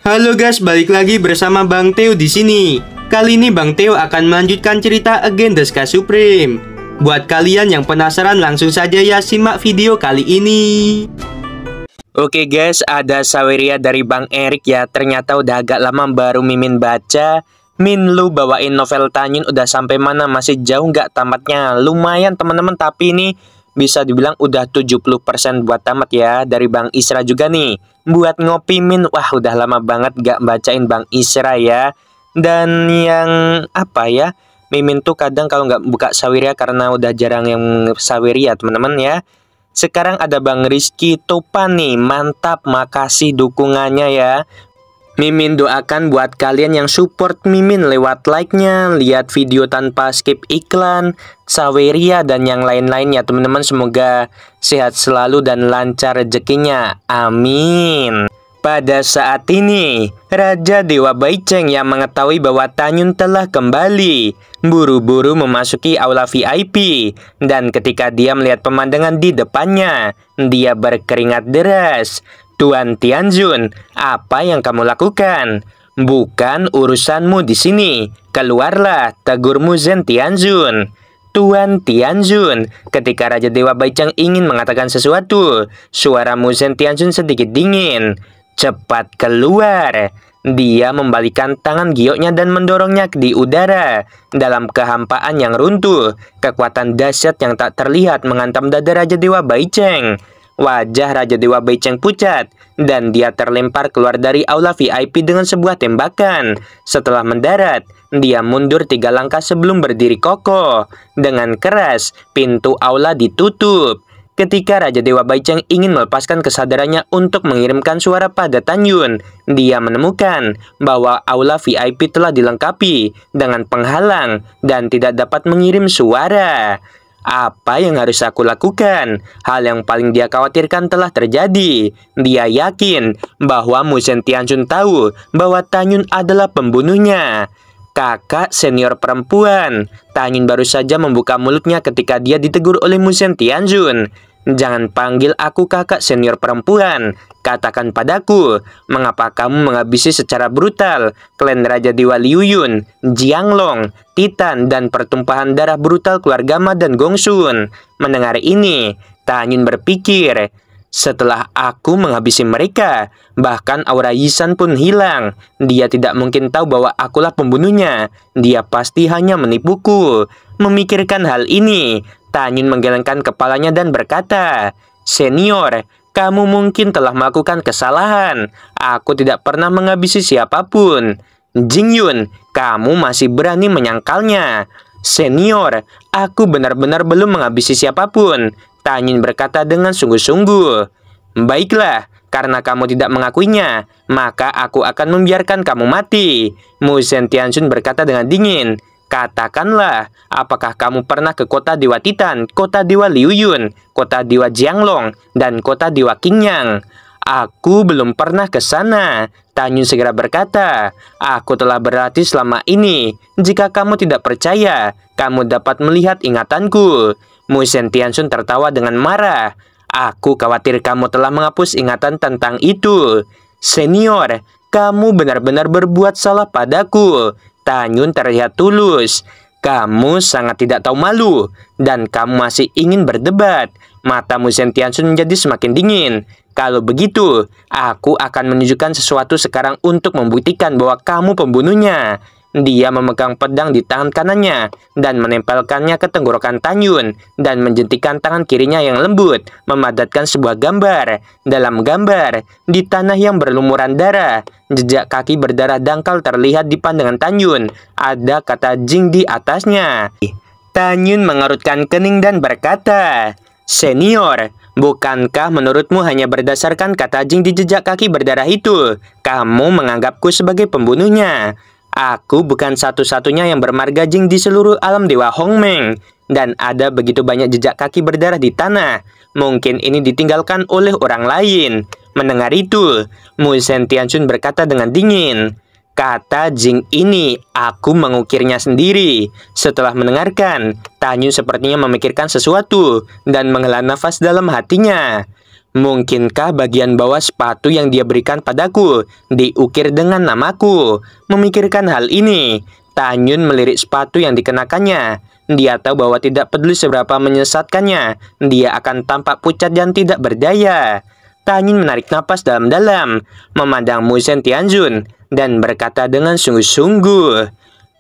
Halo guys, balik lagi bersama Bang Theo di sini. Kali ini Bang Theo akan melanjutkan cerita Against the Sky Supreme. Buat kalian yang penasaran, langsung saja ya simak video kali ini. Oke guys, ada Saweria dari Bang Erik ya. Ternyata udah agak lama baru Mimin baca. Min, lu bawain novel Tanyun udah sampai mana? Masih jauh nggak tamatnya? Lumayan teman-teman, tapi ini bisa dibilang udah 70% buat tamat ya. Dari Bang Isra juga nih. Buat ngopi Min, wah udah lama banget gak bacain Bang Isra ya. Dan yang apa ya, Mimin tuh kadang kalau nggak buka Saweria karena udah jarang yang Saweria teman-teman ya. Sekarang ada Bang Rizky Topan nih, mantap, makasih dukungannya ya. Mimin doakan buat kalian yang support Mimin lewat like-nya, lihat video tanpa skip iklan, Saweria dan yang lain-lain ya teman-teman. Semoga sehat selalu dan lancar rezekinya, amin. Pada saat ini, Raja Dewa Baiceng yang mengetahui bahwa Tanyun telah kembali, buru-buru memasuki aula VIP. Dan ketika dia melihat pemandangan di depannya, dia berkeringat deras. Tuan Tianjun, apa yang kamu lakukan? Bukan urusanmu di sini. Keluarlah, tegur Muzhen Tianjun. Tuan Tianjun, ketika Raja Dewa Baiceng ingin mengatakan sesuatu, suara Muzhen Tianjun sedikit dingin. Cepat keluar. Dia membalikan tangan gioknya dan mendorongnya di udara. Dalam kehampaan yang runtuh, kekuatan dahsyat yang tak terlihat menghantam dada Raja Dewa Baiceng. Wajah Raja Dewa Baiceng pucat dan dia terlempar keluar dari aula VIP dengan sebuah tembakan. Setelah mendarat, dia mundur 3 langkah sebelum berdiri kokoh. Dengan keras, pintu aula ditutup. Ketika Raja Dewa Baiceng ingin melepaskan kesadarannya untuk mengirimkan suara pada Tanyun, dia menemukan bahwa aula VIP telah dilengkapi dengan penghalang dan tidak dapat mengirim suara. Apa yang harus aku lakukan? Hal yang paling dia khawatirkan telah terjadi. Dia yakin bahwa Muzhen Tianjun tahu bahwa Tanyun adalah pembunuhnya. Kakak senior perempuan. Tanyun baru saja membuka mulutnya ketika dia ditegur oleh Muzhen Tianjun. Jangan panggil aku kakak senior perempuan. Katakan padaku, mengapa kamu menghabisi secara brutal klan Raja Dewa Liuyun, Jianglong, Titan, dan pertumpahan darah brutal keluarga Ma dan Gongsun. Mendengar ini, Tanyun berpikir, setelah aku menghabisi mereka, bahkan aura Yisan pun hilang. Dia tidak mungkin tahu bahwa akulah pembunuhnya. Dia pasti hanya menipuku. Memikirkan hal ini, Tanyun menggelengkan kepalanya dan berkata, Senior, kamu mungkin telah melakukan kesalahan. Aku tidak pernah menghabisi siapapun. Jingyun, kamu masih berani menyangkalnya. Senior, aku benar-benar belum menghabisi siapapun. Tanyun berkata dengan sungguh-sungguh. Baiklah, karena kamu tidak mengakuinya, maka aku akan membiarkan kamu mati. Muzhen Tianjun berkata dengan dingin. Katakanlah, apakah kamu pernah ke kota Dewa Titan, kota Dewa Liuyun, kota Dewa Jianglong, dan kota Dewa Qingyang? Aku belum pernah ke sana. Tanyun segera berkata, aku telah berlatih selama ini. Jika kamu tidak percaya, kamu dapat melihat ingatanku. Muzhen Tianjun tertawa dengan marah. Aku khawatir kamu telah menghapus ingatan tentang itu. Senior, kamu benar-benar berbuat salah padaku. Tanyun terlihat tulus. Kamu sangat tidak tahu malu. Dan kamu masih ingin berdebat. Mata Muzhen Tianjun menjadi semakin dingin. Kalau begitu, aku akan menunjukkan sesuatu sekarang untuk membuktikan bahwa kamu pembunuhnya. Dia memegang pedang di tangan kanannya dan menempelkannya ke tenggorokan Tanyun dan menjentikan tangan kirinya yang lembut, memadatkan sebuah gambar. Dalam gambar, di tanah yang berlumuran darah, jejak kaki berdarah dangkal terlihat di pandangan Tanyun. Ada kata Jing di atasnya. Tanyun mengerutkan kening dan berkata, Senior, bukankah menurutmu hanya berdasarkan kata Jing di jejak kaki berdarah itu, kamu menganggapku sebagai pembunuhnya? Aku bukan satu-satunya yang bermarga Jing di seluruh alam Dewa Hongmeng. Dan ada begitu banyak jejak kaki berdarah di tanah. Mungkin ini ditinggalkan oleh orang lain. Mendengar itu, Muzhen Tianjun berkata dengan dingin, kata Jing ini, aku mengukirnya sendiri. Setelah mendengarkan, Tanyun sepertinya memikirkan sesuatu dan menghela nafas dalam hatinya. Mungkinkah bagian bawah sepatu yang dia berikan padaku diukir dengan namaku? Memikirkan hal ini, Tanyun melirik sepatu yang dikenakannya. Dia tahu bahwa tidak peduli seberapa menyesatkannya, dia akan tampak pucat dan tidak berdaya. Tanyun menarik napas dalam-dalam, memandang Musen Tianjun, dan berkata dengan sungguh-sungguh,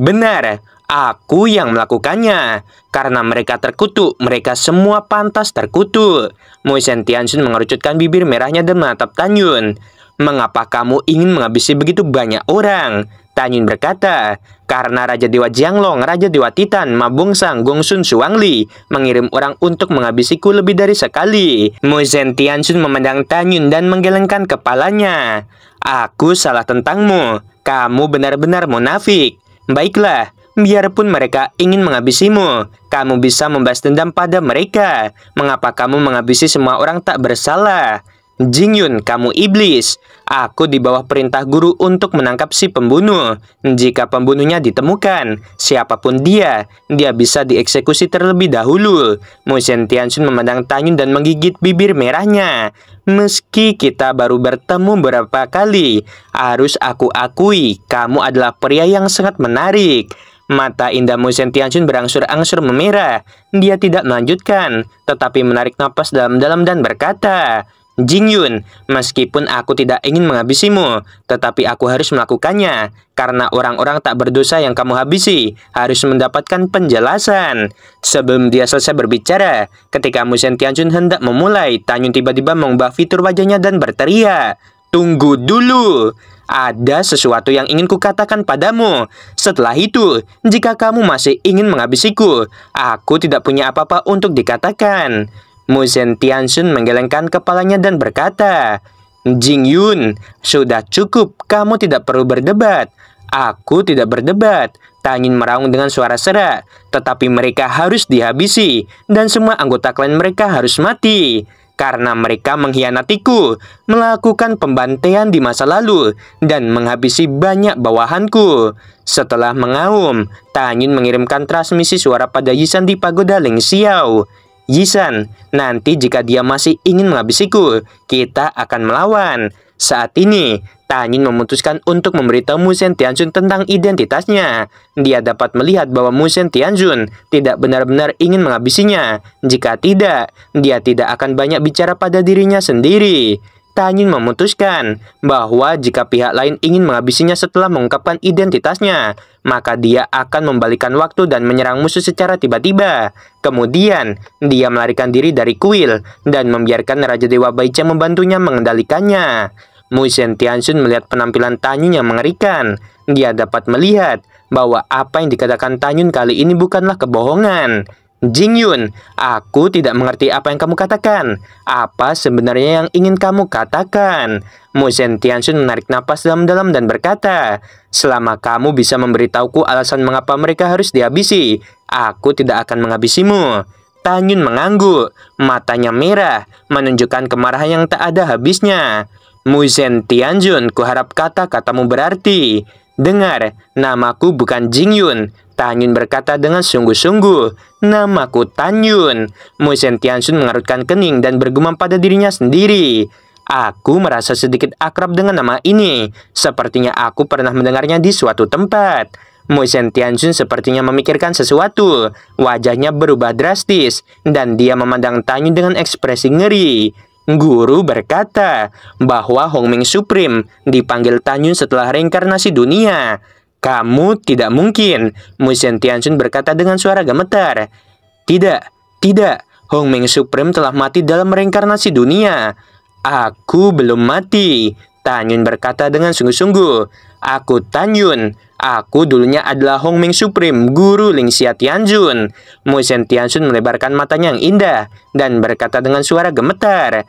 "Benar, aku yang melakukannya. Karena mereka terkutuk, mereka semua pantas terkutuk." Musen Tianjun mengerucutkan bibir merahnya dan menatap Tanyun. "Mengapa kamu ingin menghabisi begitu banyak orang?" Tanyun berkata, "Karena Raja Dewa Jianglong, Raja Dewa Titan, Ma Bongsang, Gongsun Suangli mengirim orang untuk menghabisiku lebih dari sekali." Musen Tianjun memandang Tanyun dan menggelengkan kepalanya. "Aku salah tentangmu. Kamu benar-benar munafik. Baiklah, biarpun mereka ingin menghabisimu, kamu bisa membalas dendam pada mereka. Mengapa kamu menghabisi semua orang tak bersalah? Jingyun, kamu iblis. Aku di bawah perintah guru untuk menangkap si pembunuh. Jika pembunuhnya ditemukan, siapapun dia bisa dieksekusi terlebih dahulu." Musen Tianjun memandang Tanyun dan menggigit bibir merahnya. "Meski kita baru bertemu beberapa kali, harus aku akui, kamu adalah pria yang sangat menarik." Mata indah Musen Tianjun berangsur-angsur memerah. Dia tidak melanjutkan, tetapi menarik napas dalam-dalam dan berkata, "Jingyun, meskipun aku tidak ingin menghabisimu, tetapi aku harus melakukannya, karena orang-orang tak berdosa yang kamu habisi harus mendapatkan penjelasan." Sebelum dia selesai berbicara, ketika Musen Tianjun hendak memulai, Tanyun tiba-tiba mengubah fitur wajahnya dan berteriak, "Tunggu dulu! Ada sesuatu yang ingin kukatakan padamu. Setelah itu, jika kamu masih ingin menghabisiku, aku tidak punya apa-apa untuk dikatakan." Musen Tianjun menggelengkan kepalanya dan berkata, "Jingyun, sudah cukup, kamu tidak perlu berdebat." "Aku tidak berdebat." Tanyun meraung dengan suara serak, "Tetapi mereka harus dihabisi, dan semua anggota klan mereka harus mati. Karena mereka mengkhianatiku, melakukan pembantaian di masa lalu, dan menghabisi banyak bawahanku." Setelah mengaum, Tanyun mengirimkan transmisi suara pada Yisan di pagoda Ling Xiao. "Yisan, nanti jika dia masih ingin menghabisiku, kita akan melawan." Saat ini, Tanyun memutuskan untuk memberitahu Musen Tianjun tentang identitasnya. Dia dapat melihat bahwa Musen Tianjun tidak benar-benar ingin menghabisinya. Jika tidak, dia tidak akan banyak bicara pada dirinya sendiri. Tanyun memutuskan bahwa jika pihak lain ingin menghabisinya setelah mengungkapkan identitasnya, maka dia akan membalikan waktu dan menyerang musuh secara tiba-tiba. Kemudian, dia melarikan diri dari kuil dan membiarkan Raja Dewa Baicha membantunya mengendalikannya. Musen Tianjun melihat penampilan Tanyun yang mengerikan. Dia dapat melihat bahwa apa yang dikatakan Tanyun kali ini bukanlah kebohongan. "Jingyun, aku tidak mengerti apa yang kamu katakan. Apa sebenarnya yang ingin kamu katakan?" Musen Tianjun menarik napas dalam-dalam dan berkata, "Selama kamu bisa memberitahuku alasan mengapa mereka harus dihabisi, aku tidak akan menghabisimu." Tanyun mengangguk, matanya merah, menunjukkan kemarahan yang tak ada habisnya. "Musen Tianjun, kuharap kata-katamu berarti. Dengar, namaku bukan Jingyun." Tanyun berkata dengan sungguh-sungguh, "Namaku Tanyun." Musen Tianjun mengerutkan kening dan bergumam pada dirinya sendiri, "Aku merasa sedikit akrab dengan nama ini. Sepertinya aku pernah mendengarnya di suatu tempat." Musen Tianjun sepertinya memikirkan sesuatu. Wajahnya berubah drastis, dan dia memandang Tanyun dengan ekspresi ngeri. Guru berkata bahwa Hongming Supreme dipanggil Tanyun setelah reinkarnasi dunia. "Kamu tidak mungkin." Musen Tianjun berkata dengan suara gemetar. Tidak. Hongming Supreme telah mati dalam reinkarnasi dunia." "Aku belum mati." Tanyun berkata dengan sungguh-sungguh. "Aku Tanyun. Aku dulunya adalah Hongming Supreme, guru Lingxia Tianjun." Musen Tianjun melebarkan matanya yang indah dan berkata dengan suara gemetar,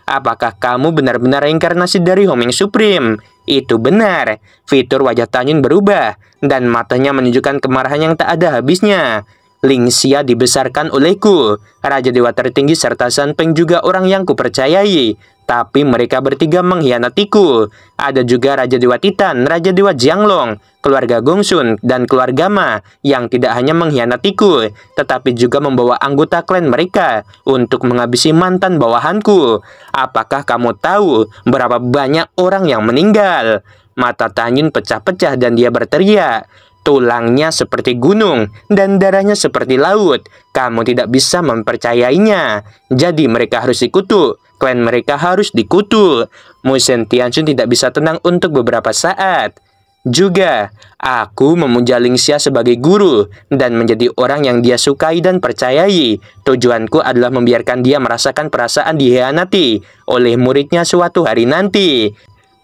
Apakah kamu benar-benar reinkarnasi dari Hongming Supreme?" "Itu benar." Fitur wajah Tanyun berubah, dan matanya menunjukkan kemarahan yang tak ada habisnya. "Lingxia dibesarkan olehku. Raja Dewa tertinggi serta San Peng juga orang yang kupercayai. tapi mereka bertiga mengkhianatiku. Ada juga Raja Dewa Titan, Raja Dewa Jianglong, keluarga Gongsun, dan keluarga Ma yang tidak hanya mengkhianatiku, tetapi juga membawa anggota klan mereka untuk menghabisi mantan bawahanku. Apakah kamu tahu berapa banyak orang yang meninggal? Mata Tanyun pecah-pecah dan dia berteriak. Tulangnya seperti gunung dan darahnya seperti laut. Kamu tidak bisa mempercayainya. Jadi mereka harus dikutuk. Klan mereka harus dikutuk. Musen Tianxun tidak bisa tenang untuk beberapa saat. Juga, aku memuja Lingxia sebagai guru dan menjadi orang yang dia sukai dan percayai. Tujuanku adalah membiarkan dia merasakan perasaan dikhianati oleh muridnya suatu hari nanti.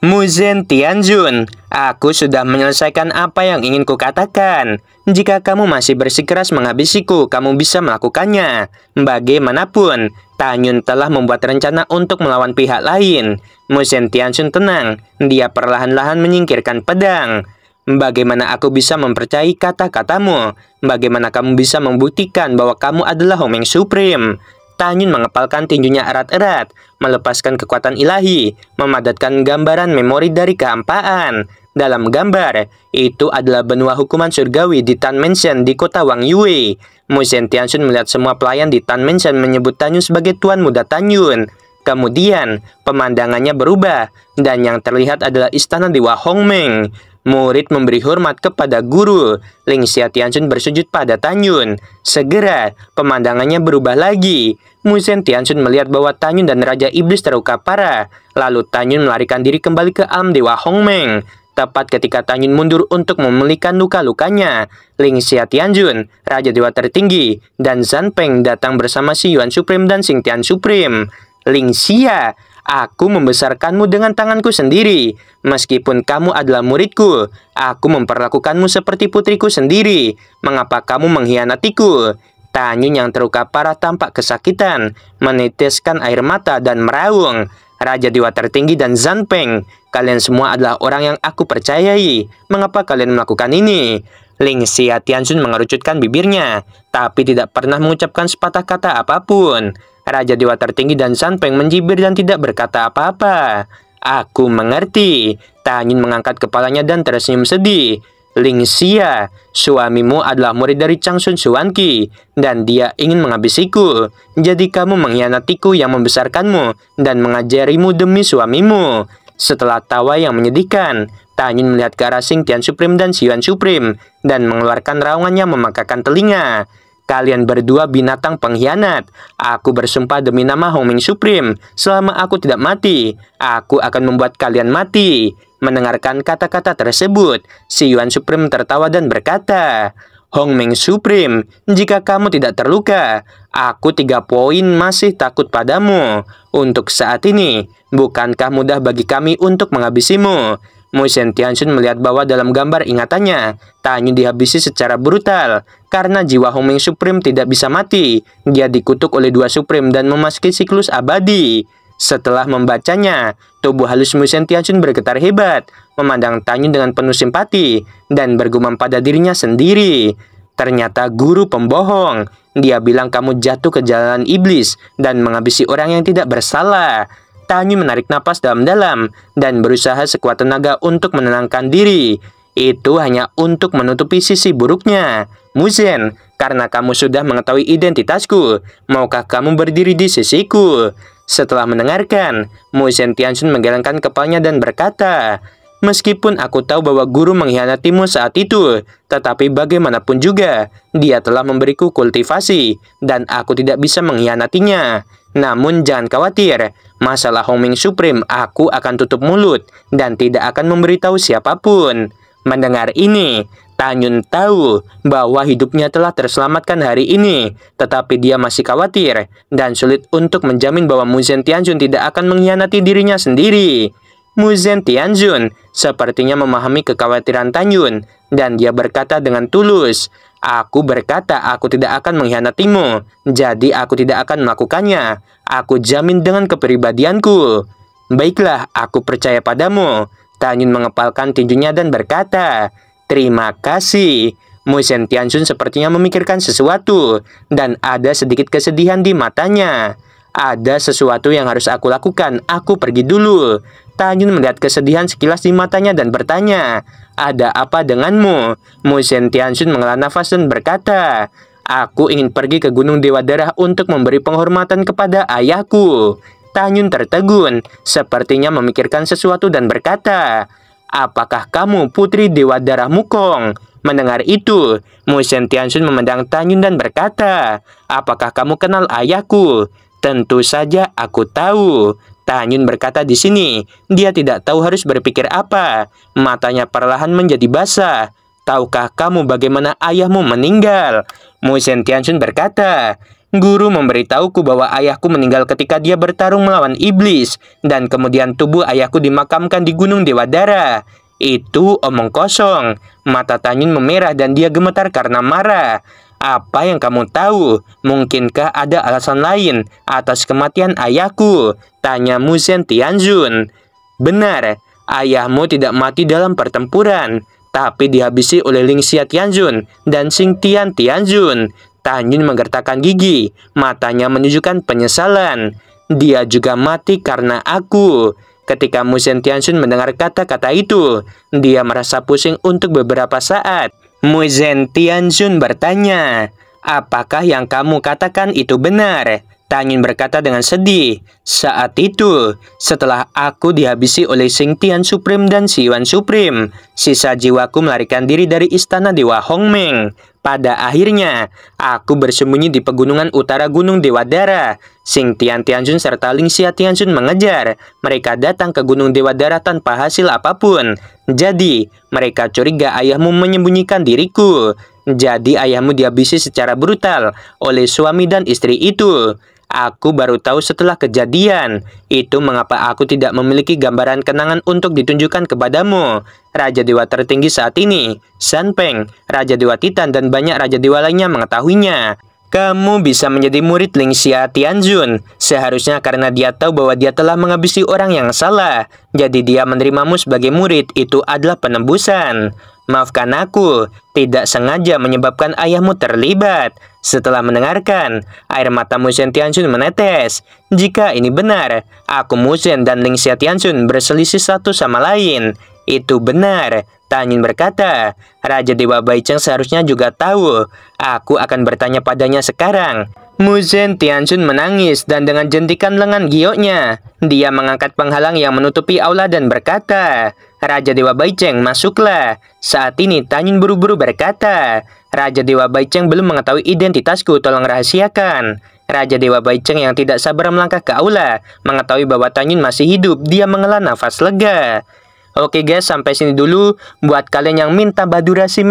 Musen Tianxun, aku sudah menyelesaikan apa yang ingin kukatakan. Jika kamu masih bersikeras menghabisiku, kamu bisa melakukannya. Bagaimanapun, Tanyun telah membuat rencana untuk melawan pihak lain. Musen Tianxun tenang, dia perlahan-lahan menyingkirkan pedang. Bagaimana aku bisa mempercayai kata-katamu? Bagaimana kamu bisa membuktikan bahwa kamu adalah Hongmeng Supreme? Tanyun mengepalkan tinjunya erat-erat, melepaskan kekuatan ilahi, memadatkan gambaran memori dari kehampaan. Dalam gambar, itu adalah benua hukuman surgawi di Tan Mansion di kota Wang Yue. Musen Tianxun melihat semua pelayan di Tan Mansion menyebut Tanyun sebagai Tuan Muda Tanyun. Kemudian, pemandangannya berubah, dan yang terlihat adalah istana Dewa Hongmeng. Murid memberi hormat kepada guru. Lingxia Tianxun bersujud pada Tanyun. Segera, pemandangannya berubah lagi. Musen Tianxun melihat bahwa Tanyun dan Raja Iblis terluka parah. Lalu Tanyun melarikan diri kembali ke alam Dewa Hongmeng. Tepat ketika Tanyun mundur untuk memulihkan luka-lukanya, Lingxia Tianxun, Raja Dewa tertinggi, dan Zanpeng datang bersama Si Yuan Supreme dan Xingtian Supreme. Lingxia, aku membesarkanmu dengan tanganku sendiri. Meskipun kamu adalah muridku, aku memperlakukanmu seperti putriku sendiri. Mengapa kamu mengkhianatiku? Tanyun yang terluka parah tampak kesakitan, meneteskan air mata dan meraung. Raja Dewa tertinggi dan Zanpeng, kalian semua adalah orang yang aku percayai. Mengapa kalian melakukan ini? Lingxia Tianxun mengerucutkan bibirnya, tapi tidak pernah mengucapkan sepatah kata apapun. Raja Dewa tertinggi dan Zanpeng menjibir dan tidak berkata apa-apa. Aku mengerti. Tanyun mengangkat kepalanya dan tersenyum sedih. Lingxia, suamimu adalah murid dari Changsun Xuanqi, dan dia ingin menghabisiku. Jadi kamu mengkhianatiku yang membesarkanmu dan mengajarimu demi suamimu. Setelah tawa yang menyedihkan, Tanyun melihat ke arah Xingtian Supreme dan Si Yuan Supreme, dan mengeluarkan raungannya memakakan telinga. Kalian berdua binatang pengkhianat. Aku bersumpah demi nama Hongmeng Supreme, selama aku tidak mati, aku akan membuat kalian mati. Mendengarkan kata-kata tersebut, Si Yuan Supreme tertawa dan berkata, Hongmeng Supreme, jika kamu tidak terluka, aku 3 poin masih takut padamu. Untuk saat ini, bukankah mudah bagi kami untuk menghabisimu? Musen Tianxun melihat bahwa dalam gambar ingatannya, Tanyun dihabisi secara brutal. Karena jiwa Hongmeng Supreme tidak bisa mati, dia dikutuk oleh 2 Supreme dan memasuki siklus abadi. Setelah membacanya, tubuh halus Musen Tianxun bergetar hebat, memandang Tanyun dengan penuh simpati, dan bergumam pada dirinya sendiri. Ternyata guru pembohong. Dia bilang kamu jatuh ke jalan iblis dan menghabisi orang yang tidak bersalah. Tanyun menarik napas dalam-dalam dan berusaha sekuat tenaga untuk menenangkan diri. Itu hanya untuk menutupi sisi buruknya. Musen, karena kamu sudah mengetahui identitasku, maukah kamu berdiri di sisiku? Setelah mendengarkan, Musen Tianxun menggelengkan kepalanya dan berkata, meskipun aku tahu bahwa guru mengkhianatimu saat itu, tetapi bagaimanapun juga, dia telah memberiku kultivasi, dan aku tidak bisa mengkhianatinya. Namun jangan khawatir, masalah Hongmeng Supreme aku akan tutup mulut, dan tidak akan memberitahu siapapun. Mendengar ini, Tanyun tahu bahwa hidupnya telah terselamatkan hari ini, tetapi dia masih khawatir dan sulit untuk menjamin bahwa Musen Tianxun tidak akan mengkhianati dirinya sendiri. Musen Tianxun sepertinya memahami kekhawatiran Tanyun, dan dia berkata dengan tulus, aku berkata aku tidak akan mengkhianatimu, jadi aku tidak akan melakukannya. Aku jamin dengan kepribadianku. Baiklah, aku percaya padamu. Tanyun mengepalkan tinjunya dan berkata, terima kasih. Musen Tianxun sepertinya memikirkan sesuatu, dan ada sedikit kesedihan di matanya. Ada sesuatu yang harus aku lakukan. Aku pergi dulu. Tanyun melihat kesedihan sekilas di matanya dan bertanya, "Ada apa denganmu?" Musen Tianxun menghela nafas dan berkata, "Aku ingin pergi ke Gunung Dewa Darah untuk memberi penghormatan kepada ayahku." Tanyun tertegun, sepertinya memikirkan sesuatu dan berkata, "Apakah kamu putri Dewa Darah Mukong?" Mendengar itu, Musen Tianxun memandang Tanyun dan berkata, "Apakah kamu kenal ayahku?" "Tentu saja aku tahu." Tanyun berkata di sini, dia tidak tahu harus berpikir apa. Matanya perlahan menjadi basah. "Tahukah kamu bagaimana ayahmu meninggal?" Musen Tianxun berkata, "Guru memberitahuku bahwa ayahku meninggal ketika dia bertarung melawan iblis, dan kemudian tubuh ayahku dimakamkan di Gunung Dewa Darah." "Itu omong kosong." Mata Tanyun memerah dan dia gemetar karena marah. "Apa yang kamu tahu? Mungkinkah ada alasan lain atas kematian ayahku?" tanya Musen Tianxun. "Benar, ayahmu tidak mati dalam pertempuran, tapi dihabisi oleh Ling Xia Tianxun dan Xing Tian Tianxun." Tanyun menggertakkan gigi, matanya menunjukkan penyesalan. "Dia juga mati karena aku." Ketika Musen Tianxun mendengar kata-kata itu, dia merasa pusing untuk beberapa saat. Musen Tianxun bertanya, "Apakah yang kamu katakan itu benar?" Tanyun berkata dengan sedih, "Saat itu, setelah aku dihabisi oleh Xing Tian Supreme dan Xiyuan Supreme, sisa jiwaku melarikan diri dari istana Dewa Hongmeng. Pada akhirnya, aku bersembunyi di pegunungan utara Gunung Dewa Darah. Xing Tian Tianxun serta Ling Xia Tianxun mengejar. Mereka datang ke Gunung Dewa Darah tanpa hasil apapun. Jadi, mereka curiga ayahmu menyembunyikan diriku. Jadi ayahmu dihabisi secara brutal oleh suami dan istri itu. Aku baru tahu setelah kejadian. Itu mengapa aku tidak memiliki gambaran kenangan untuk ditunjukkan kepadamu. Raja Dewa tertinggi saat ini, San Peng, Raja Dewa Titan, dan banyak Raja Dewa lainnya mengetahuinya. Kamu bisa menjadi murid Ling Xia Tianxun. Seharusnya karena dia tahu bahwa dia telah menghabisi orang yang salah. Jadi dia menerimamu sebagai murid. Itu adalah penembusan. Maafkan aku, tidak sengaja menyebabkan ayahmu terlibat." Setelah mendengarkan, air mata Musen Tianxun menetes. "Jika ini benar, aku Musen dan Ling Xia Tianxun berselisih satu sama lain." "Itu benar," Tanyun berkata. "Raja Dewa Baicheng seharusnya juga tahu. Aku akan bertanya padanya sekarang." Musen Tianxun menangis dan dengan jentikan lengan gioknya, dia mengangkat penghalang yang menutupi aula dan berkata, "Raja Dewa Baicheng, masuklah." Saat ini Tanyun buru-buru berkata, "Raja Dewa Baicheng belum mengetahui identitasku, tolong rahasiakan." Raja Dewa Baicheng yang tidak sabar melangkah ke aula, mengetahui bahwa Tanyun masih hidup, dia menghela nafas lega. Oke guys, sampai sini dulu. Buat kalian yang minta durasi,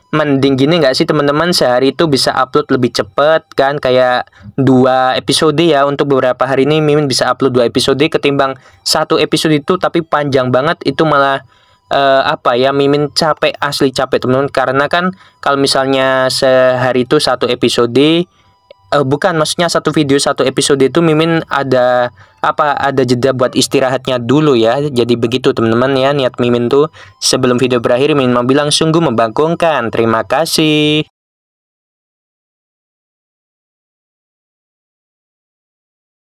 mending gini nggak sih teman-teman, sehari itu bisa upload lebih cepet kan, kayak 2 episode ya. Untuk beberapa hari ini Mimin bisa upload 2 episode ketimbang 1 episode itu tapi panjang banget. Itu malah apa ya, Mimin capek, asli capek teman-teman, karena kan kalau misalnya sehari itu 1 episode, bukan, maksudnya 1 video 1 episode itu Mimin ada jeda buat istirahatnya dulu ya. Jadi begitu teman-teman ya, niat Mimin tuh. Sebelum video berakhir Mimin mau bilang sungguh membangkongkan. Terima kasih.